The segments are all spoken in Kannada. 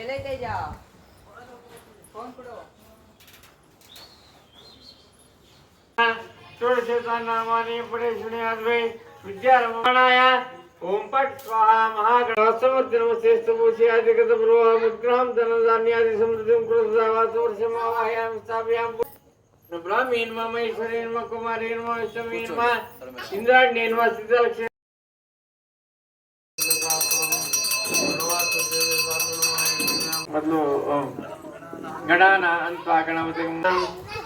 लेके जा फोन करो नामानि पड़े सुने आद्वै विद्यारमणाय ओम पट स्वाहा महागणसमर्थ नमस्ते स्तुभूषि आदिगत ब्रोह मुद्राम धनधान्यादि समृद्धिं कृतसावासवर्षमावाहयामि स्थापयामि ब्राह्मीण महेश्वरेण कुमारेण विष्णुवेण इंद्राण्येन सिद्धलक्ष्मी ಮೊದಲು ಗಣಾನ ಅಂತ ಗಣಪತಿ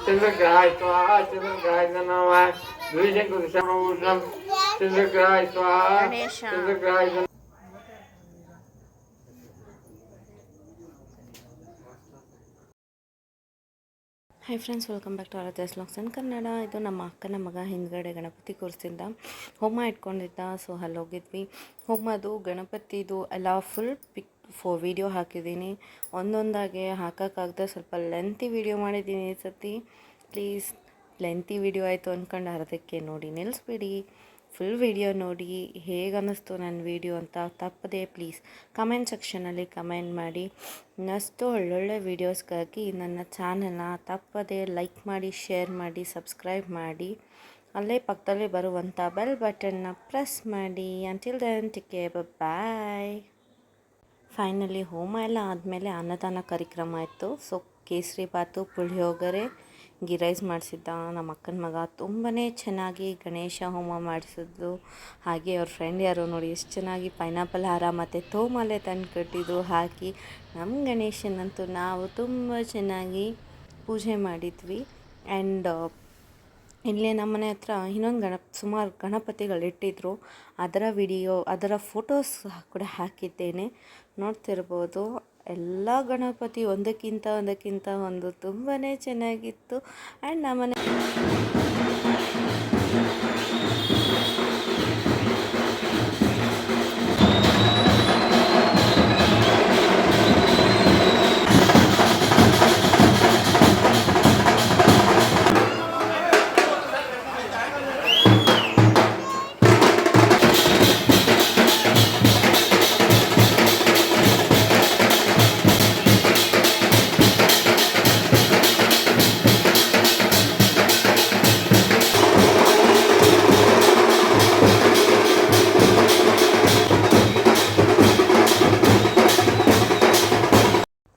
ಚಂದ್ರಗ್ರಹಾಯ ಸ್ವಾಹ ಚಂದ್ರಗ್ರಹಾಯ ನಮಃ ದ್ವಿಶಂಕುರ ಶಮಭೂಷಣಂ ಚಂದ್ರಗ್ರಹಾಯ ಸ್ವಾಹ ಚಂದ್ರಗ್ರಹಾಯ hi friends, welcome back to Aaradhya vlogs in Kannada. ಇದು ನಮ್ಮ ಅಕ್ಕನ ಮಗ ಹಿಂದ್ಗಡೆ ಗಣಪತಿ ಕೂರಿಸಿದ್ದ, ಹೋಮ ಇಟ್ಕೊಂಡಿದ್ದ. ಸೊ ಅಲ್ಲಿ ಹೋಗಿದ್ವಿ. ಹೋಮದು ಗಣಪತಿದು ಎಲ್ಲ ಫುಲ್ ವಿಡಿಯೋ ಹಾಕಿದ್ದೀನಿ. ಒಂದೊಂದಾಗೆ ಹಾಕೋಕ್ಕಾಗದೆ ಸ್ವಲ್ಪ ಲೆಂತಿ ವಿಡಿಯೋ ಮಾಡಿದ್ದೀನಿ ಈ ಸತಿ. ಪ್ಲೀಸ್ ಲೆಂತಿ ವಿಡಿಯೋ ಆಯಿತು ಅಂದ್ಕೊಂಡು ಅರ್ಧಕ್ಕೆ ನೋಡಿ ನಿಲ್ಲಿಸ್ಬಿಡಿ. ಫುಲ್ ವಿಡಿಯೋ ನೋಡಿ ಹೇಗೆ ಅನ್ನಿಸ್ತು ನನ್ನ ವಿಡಿಯೋ ಅಂತ ತಪ್ಪದೆ ಪ್ಲೀಸ್ ಕಮೆಂಟ್ ಸೆಕ್ಷನಲ್ಲಿ ಕಮೆಂಟ್ ಮಾಡಿ. ಇನ್ನಷ್ಟು ಒಳ್ಳೊಳ್ಳೆ ವೀಡಿಯೋಸ್ಗಾಗಿ ನನ್ನ ಚಾನಲ್ನ ತಪ್ಪದೆ ಲೈಕ್ ಮಾಡಿ, ಶೇರ್ ಮಾಡಿ, ಸಬ್ಸ್ಕ್ರೈಬ್ ಮಾಡಿ. ಅಲ್ಲೇ ಪಕ್ಕದಲ್ಲೇ ಬರುವಂಥ ಬೆಲ್ ಬಟನ್ನ ಪ್ರೆಸ್ ಮಾಡಿ. ಅಂಟಿಲ್ ದೆನ್ ಟೇಕ್ ಕೇರ್, ಬಾಯ್. ಫೈನಲಿ ಹೋಮ ಎಲ್ಲ ಆದಮೇಲೆ ಅನ್ನದಾನ ಕಾರ್ಯಕ್ರಮ ಇತ್ತು. ಸೊ ಕೇಸರಿ ಬಾತು, ಪುಳಿಯೋಗರೆ, ಗೀ ರೈಸ್ ಮಾಡಿಸಿದ್ದ ನಮ್ಮ ಅಕ್ಕನ ಮಗ. ತುಂಬಾ ಚೆನ್ನಾಗಿ ಗಣೇಶ ಹೋಮ ಮಾಡಿಸಿದ್ದು. ಹಾಗೆ ಅವ್ರ ಫ್ರೆಂಡ್ ಯಾರೋ ನೋಡಿ ಎಷ್ಟು ಚೆನ್ನಾಗಿ ಪೈನಾಪಲ್ ಹಾರ ಮತ್ತು ತೋಮಾಲೆ ತಂದು ಕಟ್ಟಿದ್ದು ಹಾಕಿ ನಮ್ಮ ಗಣೇಶನಂತೂ ನಾವು ತುಂಬ ಚೆನ್ನಾಗಿ ಪೂಜೆ ಮಾಡಿದ್ವಿ. ಆ್ಯಂಡ್ ಇಲ್ಲೇ ನಮ್ಮನೆ ಹತ್ರ ಇನ್ನೊಂದು ಸುಮಾರು ಗಣಪತಿಗಳಿಟ್ಟಿದ್ರು. ಅದರ ಫೋಟೋಸ್ ಕೂಡ ಹಾಕಿದ್ದೇನೆ, ನೋಡ್ತಿರ್ಬೋದು. ಎಲ್ಲ ಗಣಪತಿ ಒಂದಕ್ಕಿಂತ ಒಂದು ತುಂಬಾ ಚೆನ್ನಾಗಿತ್ತು. ಆ್ಯಂಡ್ ನಮ್ಮನೆ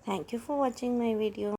Thank you for watching my video.